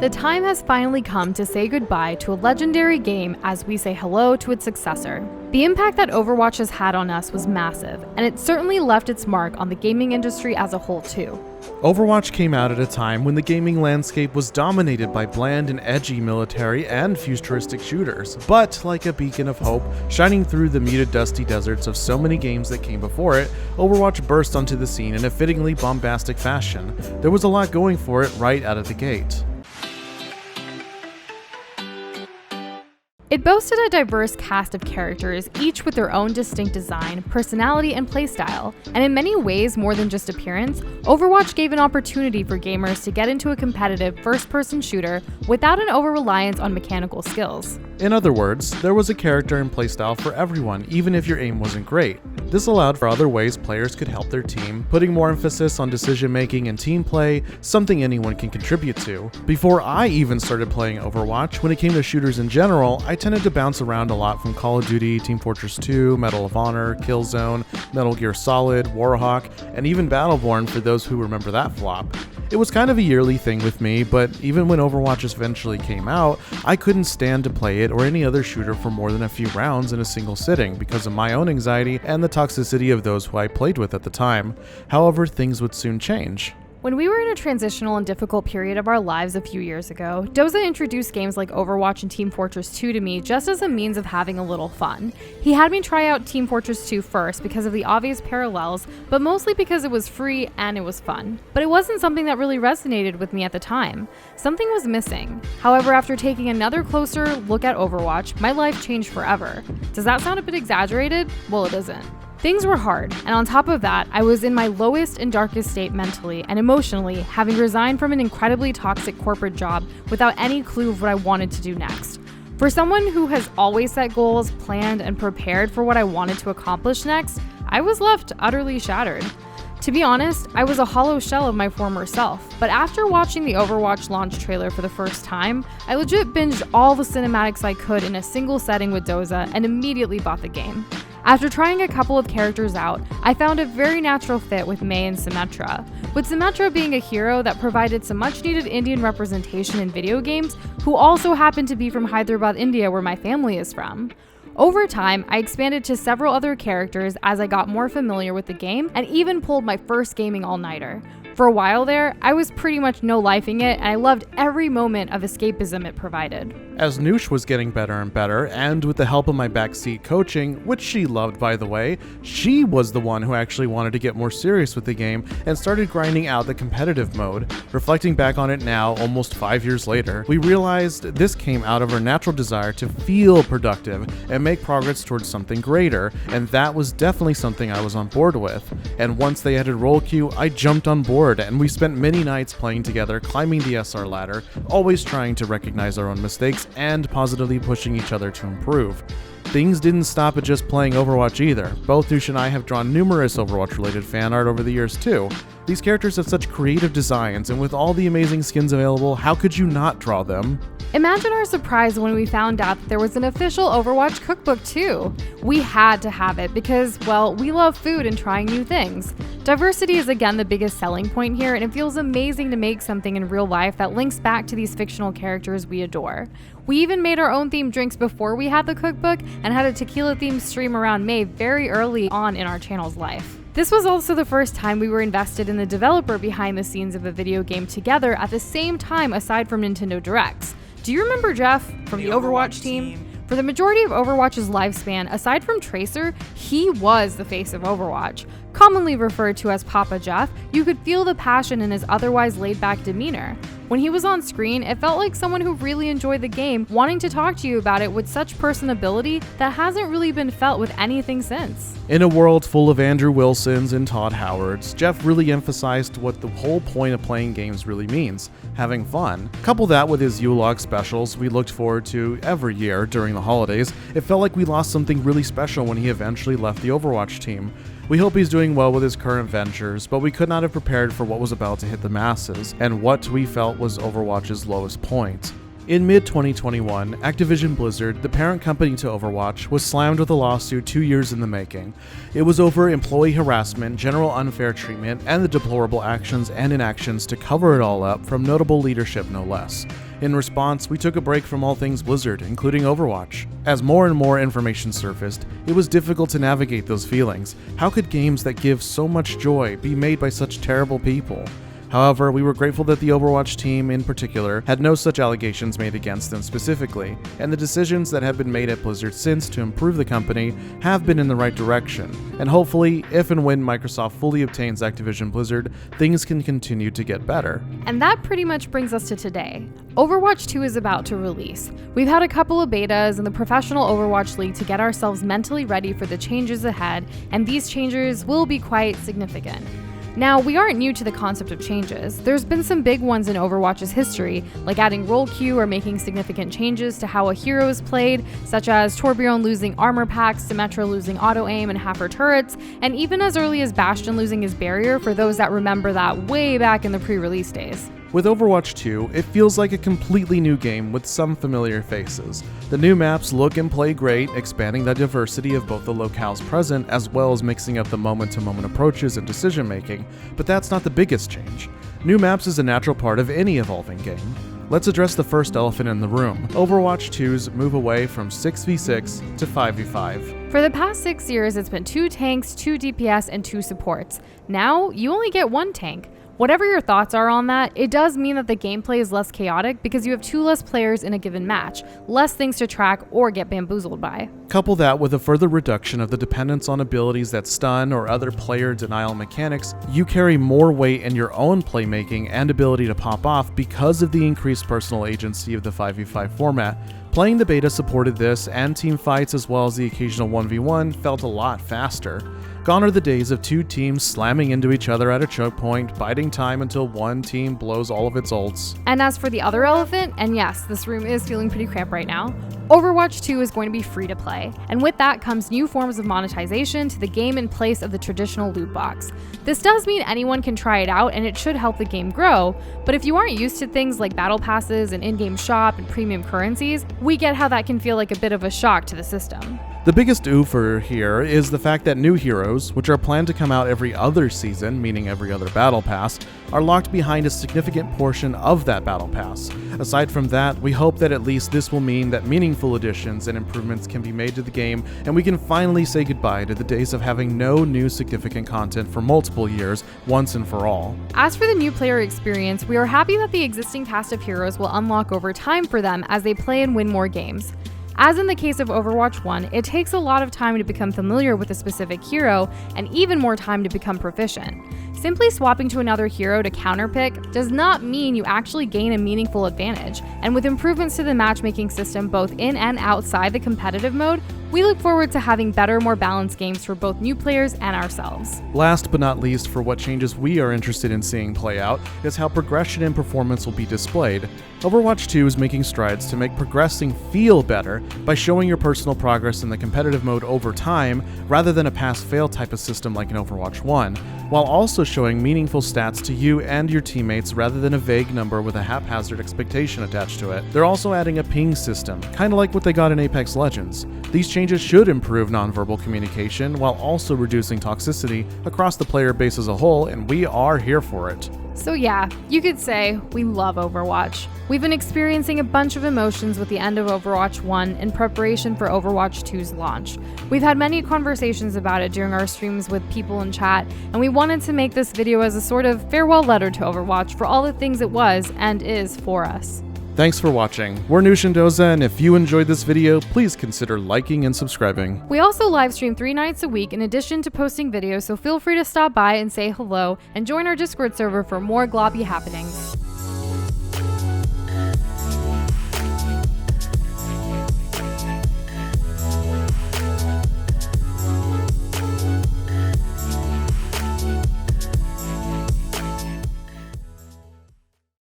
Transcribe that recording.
The time has finally come to say goodbye to a legendary game as we say hello to its successor. The impact that Overwatch has had on us was massive, and it certainly left its mark on the gaming industry as a whole too. Overwatch came out at a time when the gaming landscape was dominated by bland and edgy military and futuristic shooters, but like a beacon of hope, shining through the muted dusty deserts of so many games that came before it, Overwatch burst onto the scene in a fittingly bombastic fashion. There was a lot going for it right out of the gate. It boasted a diverse cast of characters, each with their own distinct design, personality, and playstyle, and in many ways more than just appearance, Overwatch gave an opportunity for gamers to get into a competitive first-person shooter without an over-reliance on mechanical skills. In other words, there was a character and playstyle for everyone, even if your aim wasn't great. This allowed for other ways players could help their team, putting more emphasis on decision-making and team play, something anyone can contribute to. Before I even started playing Overwatch, when it came to shooters in general, I tended to bounce around a lot from Call of Duty, Team Fortress 2, Medal of Honor, Killzone, Metal Gear Solid, Warhawk, and even Battleborn for those who remember that flop. It was kind of a yearly thing with me, but even when Overwatch eventually came out, I couldn't stand to play it or any other shooter for more than a few rounds in a single sitting because of my own anxiety and the toxicity of those who I played with at the time. However, things would soon change. When we were in a transitional and difficult period of our lives a few years ago, Doza introduced games like Overwatch and Team Fortress 2 to me just as a means of having a little fun. He had me try out Team Fortress 2 first because of the obvious parallels, but mostly because it was free and it was fun. But it wasn't something that really resonated with me at the time. Something was missing. However, after taking another closer look at Overwatch, my life changed forever. Does that sound a bit exaggerated? Well, it isn't. Things were hard, and on top of that, I was in my lowest and darkest state mentally and emotionally, having resigned from an incredibly toxic corporate job without any clue of what I wanted to do next. For someone who has always set goals, planned, and prepared for what I wanted to accomplish next, I was left utterly shattered. To be honest, I was a hollow shell of my former self, but after watching the Overwatch launch trailer for the first time, I legit binged all the cinematics I could in a single setting with Doza and immediately bought the game. After trying a couple of characters out, I found a very natural fit with Mei and Symmetra, with Symmetra being a hero that provided some much-needed Indian representation in video games, who also happened to be from Hyderabad, India, where my family is from. Over time, I expanded to several other characters as I got more familiar with the game and even pulled my first gaming all-nighter. For a while there, I was pretty much no-lifing it, and I loved every moment of escapism it provided. As Noosh was getting better and better, and with the help of my backseat coaching, which she loved by the way, she was the one who actually wanted to get more serious with the game and started grinding out the competitive mode. Reflecting back on it now, almost 5 years later, we realized this came out of our natural desire to feel productive and make progress towards something greater, and that was definitely something I was on board with. And once they added role queue, I jumped on board, and we spent many nights playing together, climbing the SR ladder, always trying to recognize our own mistakes and positively pushing each other to improve. Things didn't stop at just playing Overwatch either. Both Noosh and I have drawn numerous Overwatch-related fan art over the years too. These characters have such creative designs, and with all the amazing skins available, how could you not draw them? Imagine our surprise when we found out that there was an official Overwatch cookbook too. We had to have it because, well, we love food and trying new things. Diversity is again the biggest selling point here, and it feels amazing to make something in real life that links back to these fictional characters we adore. We even made our own themed drinks before we had the cookbook and had a tequila themed stream around May very early on in our channel's life. This was also the first time we were invested in the developer behind the scenes of a video game together at the same time aside from Nintendo Directs. Do you remember Jeff from the Overwatch team? For the majority of Overwatch's lifespan, aside from Tracer, he was the face of Overwatch. Commonly referred to as Papa Jeff, you could feel the passion in his otherwise laid-back demeanor. When he was on screen, it felt like someone who really enjoyed the game, wanting to talk to you about it with such personability that hasn't really been felt with anything since. In a world full of Andrew Wilsons and Todd Howards, Jeff really emphasized what the whole point of playing games really means, having fun. Couple that with his Yule-log specials we looked forward to every year during the holidays, it felt like we lost something really special when he eventually left the Overwatch team. We hope he's doing well with his current ventures, but we could not have prepared for what was about to hit the masses, and what we felt was Overwatch's lowest point. In mid-2021, Activision Blizzard, the parent company to Overwatch, was slammed with a lawsuit 2 years in the making. It was over employee harassment, general unfair treatment, and the deplorable actions and inactions to cover it all up from notable leadership no less. In response, we took a break from all things Blizzard, including Overwatch. As more and more information surfaced, it was difficult to navigate those feelings. How could games that give so much joy be made by such terrible people? However, we were grateful that the Overwatch team in particular had no such allegations made against them specifically, and the decisions that have been made at Blizzard since to improve the company have been in the right direction. And hopefully, if and when Microsoft fully obtains Activision Blizzard, things can continue to get better. And that pretty much brings us to today. Overwatch 2 is about to release. We've had a couple of betas in the professional Overwatch League to get ourselves mentally ready for the changes ahead, and these changes will be quite significant. Now, we aren't new to the concept of changes. There's been some big ones in Overwatch's history, like adding role queue or making significant changes to how a hero is played, such as Torbjorn losing armor packs, Symmetra losing auto-aim and half her turrets, and even as early as Bastion losing his barrier for those that remember that way back in the pre-release days. With Overwatch 2, it feels like a completely new game with some familiar faces. The new maps look and play great, expanding the diversity of both the locales present as well as mixing up the moment-to-moment approaches and decision-making, but that's not the biggest change. New maps is a natural part of any evolving game. Let's address the first elephant in the room, Overwatch 2's move away from 6v6 to 5v5. For the past 6 years, it's been 2 tanks, 2 DPS, and 2 supports. Now, you only get 1 tank. Whatever your thoughts are on that, it does mean that the gameplay is less chaotic because you have 2 less players in a given match, less things to track or get bamboozled by. Couple that with a further reduction of the dependence on abilities that stun or other player denial mechanics, you carry more weight in your own playmaking and ability to pop off because of the increased personal agency of the 5v5 format. Playing the beta supported this, and team fights as well as the occasional 1v1 felt a lot faster. Gone are the days of 2 teams slamming into each other at a choke point, biding time until one team blows all of its ults. And as for the other elephant, and yes, this room is feeling pretty cramped right now, Overwatch 2 is going to be free to play, and with that comes new forms of monetization to the game in place of the traditional loot box. This does mean anyone can try it out, and it should help the game grow, but if you aren't used to things like battle passes and in-game shop and premium currencies, we get how that can feel like a bit of a shock to the system. The biggest oofer here is the fact that new heroes, which are planned to come out every other season, meaning every other battle pass, are locked behind a significant portion of that battle pass. Aside from that, we hope that at least this will mean that meaningful additions and improvements can be made to the game, and we can finally say goodbye to the days of having no new significant content for multiple years, once and for all. As for the new player experience, we are happy that the existing cast of heroes will unlock over time for them as they play and win more games. As in the case of Overwatch 1, it takes a lot of time to become familiar with a specific hero, and even more time to become proficient. Simply swapping to another hero to counterpick does not mean you actually gain a meaningful advantage, and with improvements to the matchmaking system both in and outside the competitive mode, we look forward to having better, more balanced games for both new players and ourselves. Last but not least, for what changes we are interested in seeing play out, is how progression and performance will be displayed. Overwatch 2 is making strides to make progressing feel better by showing your personal progress in the competitive mode over time, rather than a pass-fail type of system like in Overwatch 1, while also showing meaningful stats to you and your teammates rather than a vague number with a haphazard expectation attached to it. They're also adding a ping system, kinda like what they got in Apex Legends. These changes should improve nonverbal communication while also reducing toxicity across the player base as a whole, and we are here for it. So yeah, you could say we love Overwatch. We've been experiencing a bunch of emotions with the end of Overwatch 1 in preparation for Overwatch 2's launch. We've had many conversations about it during our streams with people in chat, and we wanted to make this video as a sort of farewell letter to Overwatch for all the things it was and is for us. Thanks for watching. We're Nushindoza, and if you enjoyed this video, please consider liking and subscribing. We also live stream 3 nights a week in addition to posting videos, so feel free to stop by and say hello and join our Discord server for more gloppy happenings.